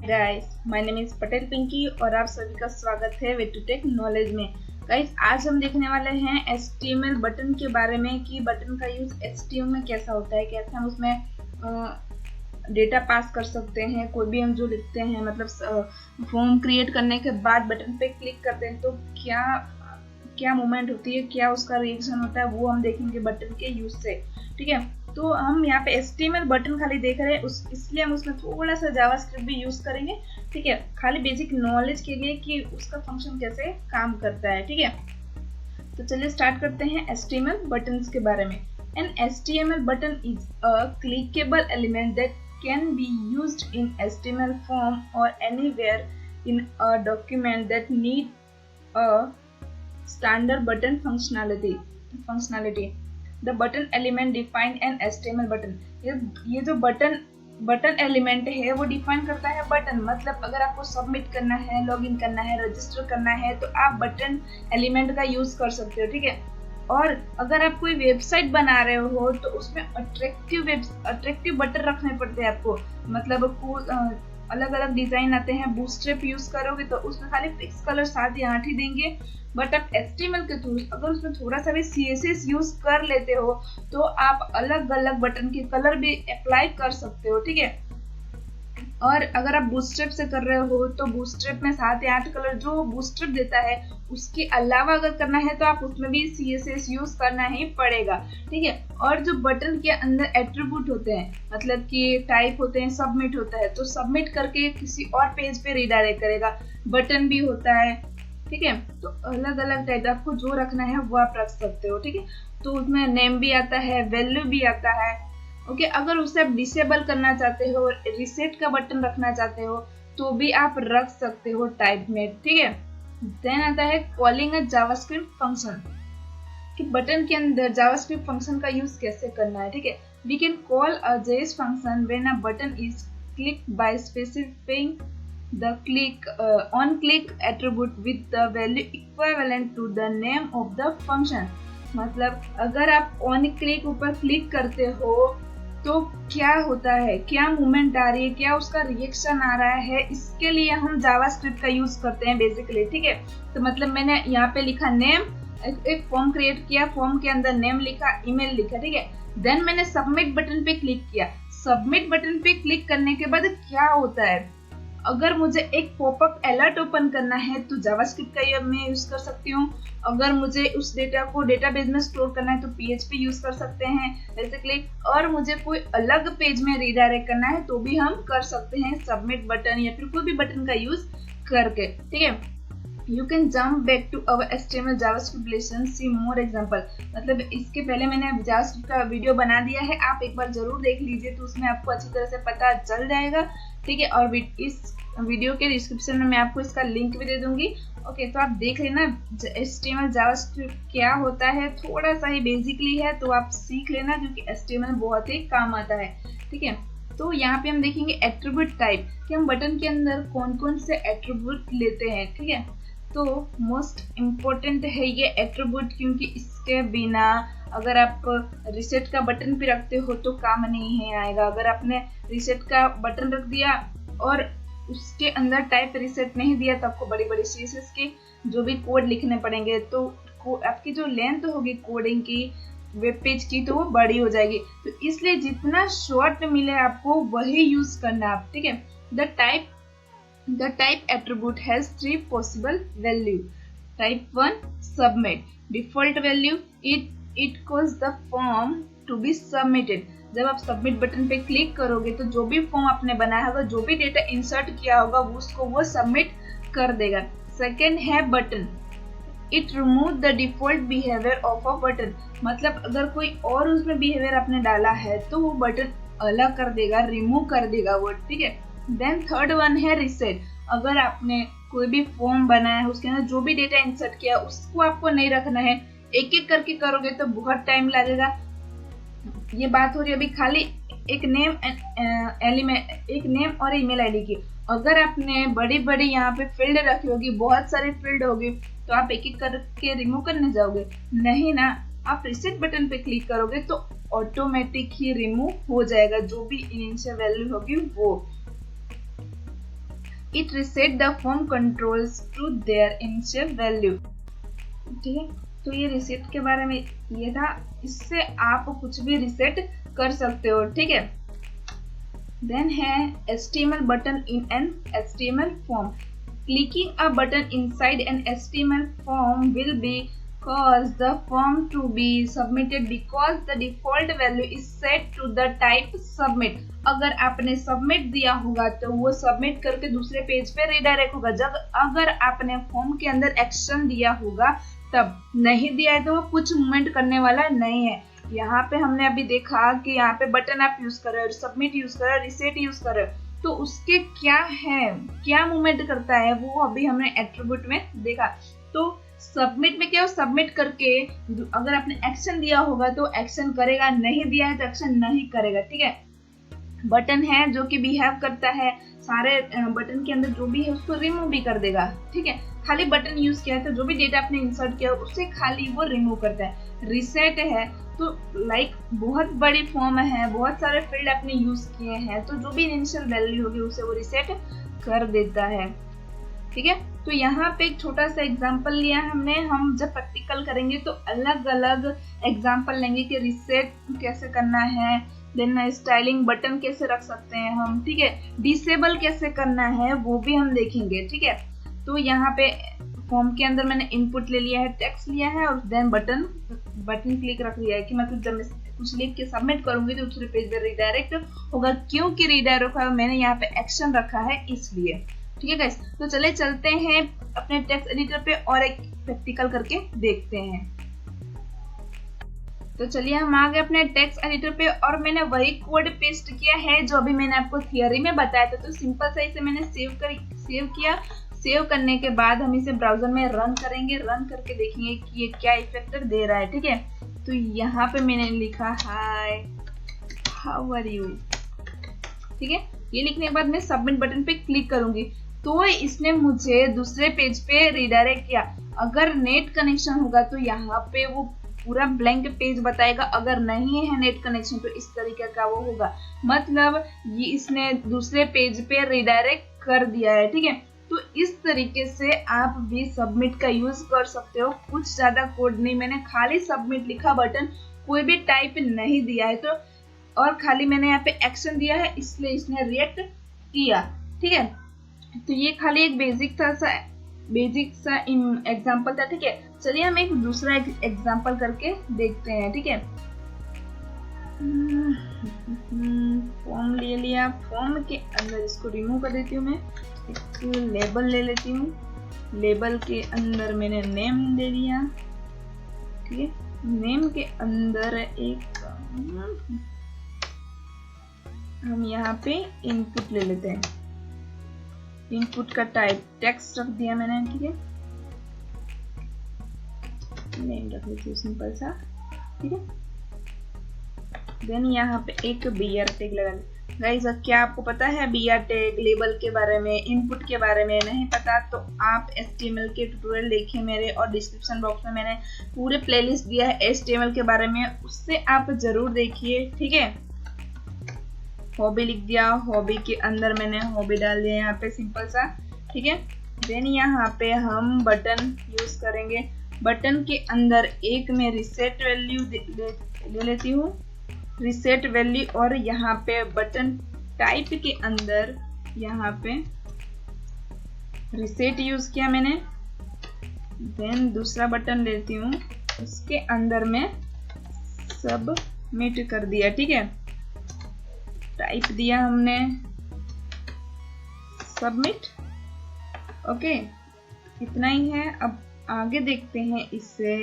Guys, my name is Patel Pinky और आप सभी का स्वागत है वे टू टेक नॉलेज में। गाइस, आज हम देखने वाले हैं HTML बटन के बारे में कि बटन का यूज HTML में कैसा होता है, कैसे हम उसमें डेटा पास कर सकते हैं। कोई भी हम जो लिखते हैं, मतलब फॉर्म क्रिएट करने के बाद बटन पे क्लिक करते हैं तो क्या मूवमेंट होती है, क्या उसका रिएक्शन होता है, वो हम देखेंगे बटन के यूज से। ठीक है, तो हम यहाँ पे HTML बटन खाली देख रहे हैं, इसलिए हम उसमें थोड़ा सा जावास्क्रिप्ट भी यूज करेंगे। ठीक है, खाली बेसिक नॉलेज के लिए कि उसका फंक्शन कैसे काम करता है। ठीक है, तो चलिए स्टार्ट करते हैं HTML बटन्स के बारे में। An HTML button is a clickable element that can be used in HTML form or anywhere in a document that need a standard button functionality. The button element define an HTML button. ये जो button element है वो define करता है button. मतलब अगर आपको submit करना है, लॉगिन करना है, रजिस्टर करना है तो आप बटन एलिमेंट का यूज कर सकते हो। ठीक है, और अगर आप कोई वेबसाइट बना रहे हो तो उसमें अट्रैक्टिव बटन रखने पड़ते हैं आपको। मतलब अलग अलग डिजाइन आते हैं। बूटस्ट्रैप यूज करोगे तो उसमें खाली फिक्स कलर 7 या 8 ही देंगे, बट आप HTML के थ्रू अगर उसमें थोड़ा सा भी CSS यूज कर लेते हो तो आप अलग अलग बटन के कलर भी अप्लाई कर सकते हो। ठीक है, और अगर आप बूटस्ट्रैप से कर रहे हो तो बूटस्ट्रैप में 7 या 8 कलर जो बूटस्ट्रैप देता है उसके अलावा अगर करना है तो आप उसमें भी CSS यूज करना ही पड़ेगा। ठीक है, और जो बटन के अंदर एट्रीब्यूट होते हैं, मतलब कि टाइप होते हैं, सबमिट होता है तो सबमिट करके किसी और पेज पे रिडायरेक्ट करेगा। बटन भी होता है। ठीक है, तो अलग अलग टाइप आपको जो रखना है वो आप रख सकते हो। ठीक है, तो उसमें नेम भी आता है, वैल्यू भी आता है। ओके, अगर उसे आप डिसेबल करना चाहते हो, रिसेट का बटन रखना चाहते हो तो भी आप रख सकते हो टाइप में। ठीक है, देन आता है कॉलिंग अ जावास्क्रिप्ट फंक्शन, कि बटन के अंदर जावास्क्रिप्ट फंक्शन का यूज कैसे करना है। ठीक है, we can call a JS function when a button is clicked by specifying the on click attribute with the value equivalent to the name of the function. मतलब अगर आप ऑन क्लिक ऊपर क्लिक करते हो तो क्या होता है, क्या मूवमेंट आ रही है, क्या उसका रिएक्शन आ रहा है, इसके लिए हम जावास्क्रिप्ट का यूज करते हैं बेसिकली। ठीक है, तो मतलब मैंने यहाँ पे लिखा नेम, एक फॉर्म क्रिएट किया, फॉर्म के अंदर नेम लिखा, ईमेल लिखा। ठीक है, देन मैंने सबमिट बटन पे क्लिक किया। सबमिट बटन पे क्लिक करने के बाद क्या होता है, अगर मुझे एक पॉपअप अलर्ट ओपन करना है तो जावास्क्रिप्ट का मैं यूज कर सकती हूँ। अगर मुझे उस डेटा को डेटाबेस में स्टोर करना है तो PHP यूज कर सकते हैं बेसिकली। और मुझे कोई अलग पेज में रिडायरेक्ट करना है तो भी हम कर सकते हैं सबमिट बटन या फिर कोई भी बटन का यूज करके। ठीक है, you can jump back to our HTML JavaScript lesson, see more example. मतलब इसके पहले मैंने जावास्क्रिप्ट का वीडियो बना दिया है, आप एक बार जरूर देख लीजिए तो उसमें आपको अच्छी तरह से पता चल जाएगा। ठीक है, और इस वीडियो के डिस्क्रिप्शन में मैं आपको इसका लिंक भी दे दूंगी। ओके, तो आप देख लेना HTML जावास्क्रिप्ट क्या होता है, थोड़ा सा ही बेसिकली है तो आप सीख लेना क्योंकि HTML बहुत ही काम आता है। ठीक है, तो यहाँ पे हम देखेंगे एट्रीब्यूट टाइप, कि हम बटन के अंदर कौन कौन से एट्रीब्यूट लेते हैं। ठीक है, तो मोस्ट इम्पोर्टेंट है ये एट्रीब्यूट, क्योंकि इसके बिना अगर आप रिसेट का बटन भी रखते हो तो काम नहीं है आएगा। अगर आपने रिसेट का बटन रख दिया और उसके अंदर टाइप रिसेट नहीं दिया तो आपको बड़ी बड़ी CSS के जो भी कोड लिखने पड़ेंगे, तो आपकी जो लेंथ होगी कोडिंग की, वेब पेज की, तो वो बड़ी हो जाएगी। तो इसलिए जितना शॉर्ट मिले आपको वही यूज करना आप। ठीक है, The type attribute has 3 possible value. Type 1 submit. Default value it calls the form to be submitted. जब आप सबमिट बटन पे क्लिक करोगे तो जो भी फॉर्म आपने बनाया होगा, जो भी डेटा इंसर्ट किया होगा उसको वो सबमिट कर देगा। सेकेंड है button, it remove the default behaviour of a button. मतलब अगर कोई और उसमें बिहेवियर आपने डाला है तो वो बटन अलग कर देगा, रिमूव कर देगा वो। ठीक है, देन थर्ड वन है रिसेट। अगर आपने कोई भी फॉर्म बनाया है, उसके अंदर जो भी डेटा इंसर्ट किया उसको आपको नहीं रखना है, एक एक करके करोगे तो बहुत टाइम लगेगा। ये बात हो रही है अभी खाली एक नेम और ईमेल आईडी की। अगर आपने बड़ी बड़ी यहाँ पे फील्ड रखी होगी, बहुत सारी फील्ड होगी, तो आप एक एक करके रिमूव करने जाओगे नहीं ना। आप रिसेट बटन पे क्लिक करोगे तो ऑटोमेटिक ही रिमूव हो जाएगा जो भी इनिशियल वैल्यू होगी वो। It reset the form controls to their initial value. ठीक है, तो ये रीसेट के बारे में ये था, इससे आप कुछ भी रीसेट कर सकते हो। ठीक है, देन है HTML button in an HTML form. Clicking a button inside N HTML form will be cause the form to be submitted because the default value is set to the type submit। अगर आपने submit दिया होगा तो वो submit करके दूसरे page पे redirect होगा। जब अगर आपने फॉर्म के अंदर एक्शन दिया होगा तब, नहीं दिया है तो वो कुछ मूवमेंट करने वाला नहीं है। यहाँ पे हमने अभी देखा कि यहाँ पे बटन आप यूज कर रहे हो, सबमिट यूज कर रहे हो, रिसेट यूज कर रहे हो, तो उसके क्या है, क्या मूवमेंट करता है वो अभी हमने एट्रीब्यूट में देखा। तो सबमिट में क्या हो, सबमिट करके अगर आपने एक्शन दिया होगा तो एक्शन करेगा, नहीं दिया है तो एक्शन नहीं करेगा। ठीक है, बटन है जो कि बिहेव करता है, सारे बटन के अंदर जो भी है उसको रिमूव भी कर देगा। ठीक है, खाली बटन यूज किया है तो जो भी डेटा आपने इंसर्ट किया उससे खाली वो रिमूव करता है। रिसेट है तो लाइक बहुत बड़ी फॉर्म है, बहुत सारे फील्ड आपने यूज किए हैं, तो जो भी इनिशियल वैल्यू होगी उसे वो रिसेट कर देता है। ठीक है, तो यहाँ पे एक छोटा सा एग्जांपल लिया हमने। हम जब प्रैक्टिकल करेंगे तो अलग अलग एग्जांपल लेंगे कि रिसेट कैसे करना है, देन स्टाइलिंग बटन कैसे रख सकते हैं हम। ठीक है, डिसेबल कैसे करना है वो भी हम देखेंगे। ठीक है, तो यहाँ पे फॉर्म के अंदर मैंने इनपुट ले लिया है, टेक्स्ट लिया है और देन बटन क्लिक रख लिया है कि मतलब जब मैं कुछ लिख के सबमिट करूंगी तो दूसरे पेज पे रिडायरेक्ट होगा। क्योंकि रिडायरेक्ट होगा मैंने यहाँ पे एक्शन रखा है इसलिए। ठीक है गाइस, तो चले चलते हैं अपने टेक्स्ट एडिटर पे और एक प्रैक्टिकल करके देखते हैं। तो चलिए हम आ गए अपने टेक्स्ट एडिटर पे और मैंने वही कोड पेस्ट किया है जो अभी मैंने आपको थियरी में बताया था। तो सिंपल सा इसे मैंने सेव किया। सेव करने के बाद हम इसे ब्राउजर में रन करेंगे, रन करके देखेंगे कि ये क्या इफेक्ट दे रहा है। ठीक है, तो यहाँ पे मैंने लिखा हाय हाउ आर यू। ठीक है, ये लिखने के बाद मैं सबमिट बटन पे क्लिक करूंगी तो इसने मुझे दूसरे पेज पे रिडायरेक्ट किया। अगर नेट कनेक्शन होगा तो यहाँ पे वो पूरा ब्लैंक पेज बताएगा, अगर नहीं है नेट कनेक्शन तो इस तरीके का वो होगा। मतलब ये इसने दूसरे पेज पे रिडायरेक्ट कर दिया है। ठीक है, तो इस तरीके से आप भी सबमिट का यूज कर सकते हो। कुछ ज्यादा कोड नहीं, मैंने खाली सबमिट लिखा, बटन कोई भी टाइप नहीं दिया है तो, और खाली मैंने यहाँ पे एक्शन दिया है इसलिए इसने रिएक्ट किया। ठीक है, तो ये खाली एक बेसिक सा एग्जांपल था। ठीक है, चलिए हम एक दूसरा एग्जांपल करके देखते हैं। ठीक है, फॉर्म ले लिया, फॉर्म के अंदर इसको रिमूव कर देती हूँ मैं। एक लेबल ले लेती हूँ, लेबल के अंदर मैंने नेम ले लिया। ठीक है, नेम के अंदर एक हम यहाँ पे इनपुट ले लेते हैं। इनपुट का टाइप टेक्स्ट रख दिया मैंने। ठीक है, नेम रख लेती हूँ सिंपल सा। ठीक है, देन यहाँ पे एक BR टैग लगा। गाइस, क्या आपको पता है BR टैग लेबल के बारे में, इनपुट के बारे में? नहीं पता तो आप HTML के ट्यूटोरियल देखिए मेरे, और डिस्क्रिप्शन बॉक्स में मैंने पूरे प्लेलिस्ट दिया है HTML के बारे में, उससे आप जरूर देखिए। ठीक है, हॉबी लिख दिया, हॉबी के अंदर मैंने हॉबी डाल दिया यहाँ पे सिंपल सा। ठीक है, देन यहाँ पे हम बटन यूज करेंगे। बटन के अंदर एक में रिसेट वैल्यू ले लेती हूँ, रिसेट वैल्यू, और यहाँ पे बटन टाइप के अंदर यहाँ पे रिसेट यूज किया मैंने। देन दूसरा बटन लेती हूँ, उसके अंदर में सबमिट कर दिया। ठीक है, टाइप दिया हमने सबमिट। ओके, इतना ही है। अब आगे देखते हैं इसे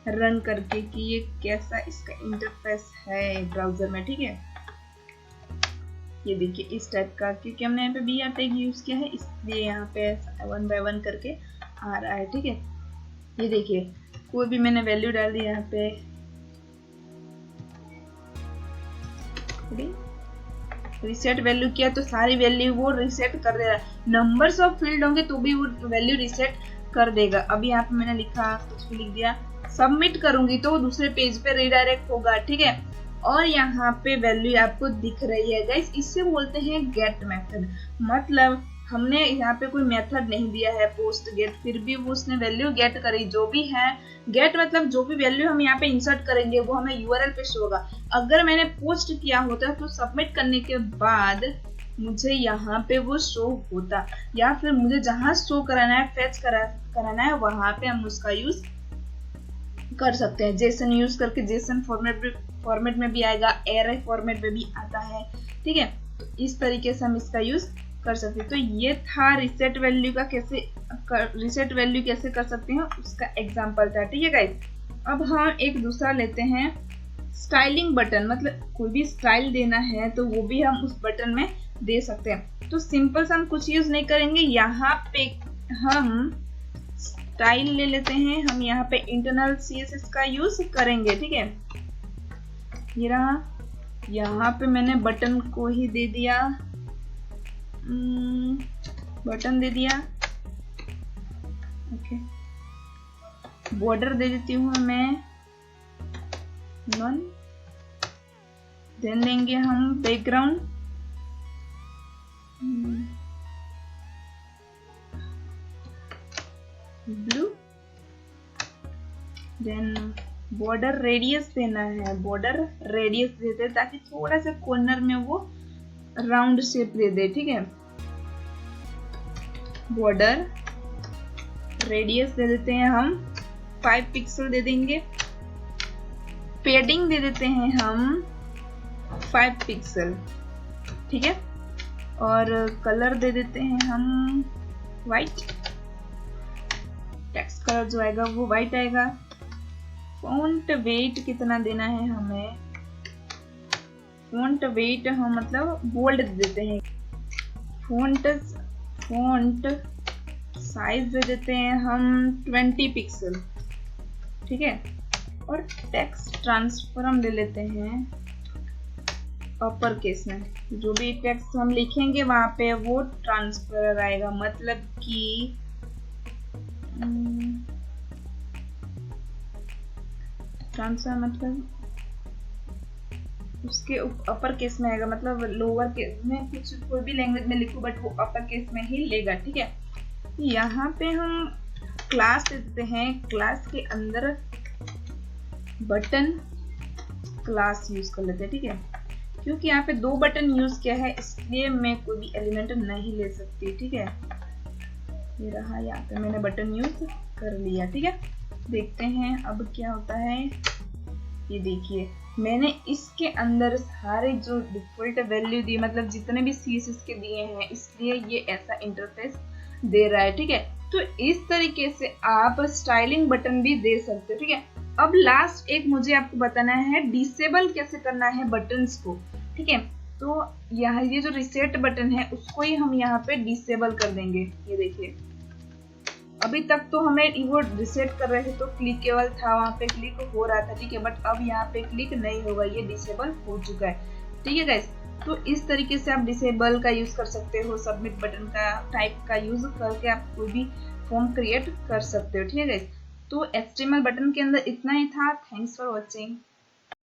रन करके कि ये कैसा इसका इंटरफेस है ब्राउजर में। ठीक है, ये देखिए इस टाइप का, क्योंकि हमने यहाँ पे BR टैग यूज किया है इसलिए यहाँ पे 1 by 1 करके आ रहा है। ठीक है, ये देखिए कोई भी मैंने वैल्यू डाल दी यहाँ पे। रिसेट वैल्यू किया तो सारी वैल्यू वो रिसेट कर दे रहा है। नंबर्स ऑफ फील्ड होंगे तो भी वो वैल्यू रिसेट कर देगा। अभी यहाँ पे मैंने लिखा, कुछ भी लिख दिया, सबमिट करूंगी तो दूसरे पेज पे रिडायरेक्ट होगा। ठीक है, और यहाँ पे वैल्यू आपको दिख रही है गाइस, इससे बोलते हैं गेट मेथड। मतलब हमने यहाँ पे कोई मेथड नहीं दिया है पोस्ट गेट, फिर भी वो उसने वैल्यू गेट करी। जो भी है गेट मतलब जो भी वैल्यू हम यहाँ पे इंसर्ट करेंगे वो हमें यूआरएल पे शो होगा। अगर मैंने पोस्ट किया होता तो सबमिट करने के बाद मुझे यहाँ पे वो शो होता, या फिर मुझे जहाँ शो कराना है फेच कराना है वहां पे हम उसका यूज कर सकते हैं। जेसन यूज करके जेसन फॉर्मेट में भी आएगा, एरे फॉर्मेट में भी आता है, ठीक है। तो इस तरीके से हम इसका यूज कर सकते हैं। तो ये था रिसेट वैल्यू कैसे कर सकते हैं उसका एग्जांपल था, ठीक है गाइस। अब हम एक दूसरा लेते हैं स्टाइलिंग बटन, मतलब कोई भी स्टाइल देना है तो वो भी हम उस बटन में दे सकते हैं। तो सिंपल से हम कुछ यूज नहीं करेंगे, यहाँ पे हम स्टाइल ले लेते हैं, हम यहाँ पे इंटरनल CSS का यूज करेंगे, ठीक है। ये रहा, यहाँ पे मैंने बटन को ही दे दिया, बटन दे दिया, ओके। बॉर्डर दे देती हूँ मैं नॉन, देन देंगे हम background, blue, then border radius देना है, बॉर्डर रेडियस देते हैं ताकि थोड़ा सा कॉर्नर में वो राउंड शेप दे दे, ठीक है। बॉर्डर रेडियस दे देते हैं हम 5 पिक्सल दे देंगे, पेडिंग दे देते हैं हम 5 पिक्सल, ठीक है। और कलर दे देते हैं हम वाइट, टेक्स्ट कलर जो आएगा वो वाइट आएगा। फॉन्ट वेट कितना देना है हमें, फॉन्ट वेट हम मतलब बोल्ड दे देते हैं। फॉन्ट साइज दे देते हैं हम 20 पिक्सल, ठीक है। और टेक्स्ट ट्रांसफॉर्म ले लेते हैं अपर केस में, जो भी टेक्स्ट हम लिखेंगे वहां पे वो ट्रांसफर आएगा, मतलब कि ट्रांसफर मतलब उसके अपर केस में आएगा, मतलब लोअर केस में कुछ कोई भी लैंग्वेज में लिखो बट वो अपर केस में ही लेगा, ठीक है। यहाँ पे हम क्लास देते हैं, क्लास के अंदर बटन क्लास यूज कर लेते हैं, ठीक है। क्योंकि यहाँ पे 2 बटन यूज किया है इसलिए मैं कोई भी एलिमेंट नहीं ले सकती, ठीक है। ये रहा, यहाँ पे मैंने बटन यूज कर लिया, ठीक है। देखते हैं अब क्या होता है। ये देखिए मैंने इसके अंदर सारे जो डिफॉल्ट वैल्यू दी, मतलब जितने भी CSS के दिए हैं, इसलिए ये ऐसा इंटरफेस दे रहा है, ठीक है। तो इस तरीके से आप स्टाइलिंग बटन भी दे सकते हो, ठीक है। अब लास्ट एक मुझे आपको बताना है डिसेबल कैसे करना है बटन्स को, ठीक है। तो यहाँ ये जो रिसेट बटन है उसको ही हम यहाँ पे डिसेबल कर देंगे। ये देखिए अभी तक तो हमें वो रिसेट कर रहे थे तो क्लिक केवल था, वहां पे क्लिक हो रहा था, ठीक है। बट अब यहाँ पे क्लिक नहीं होगा, ये डिसेबल हो चुका है, ठीक है गाइस। तो इस तरीके से आप डिसेबल का यूज कर सकते हो, सबमिट बटन का टाइप का यूज करके आप कोई भी फॉर्म क्रिएट कर सकते हो, ठीक है गाइस। तो HTML बटन के अंदर इतना ही था। Thanks for watching.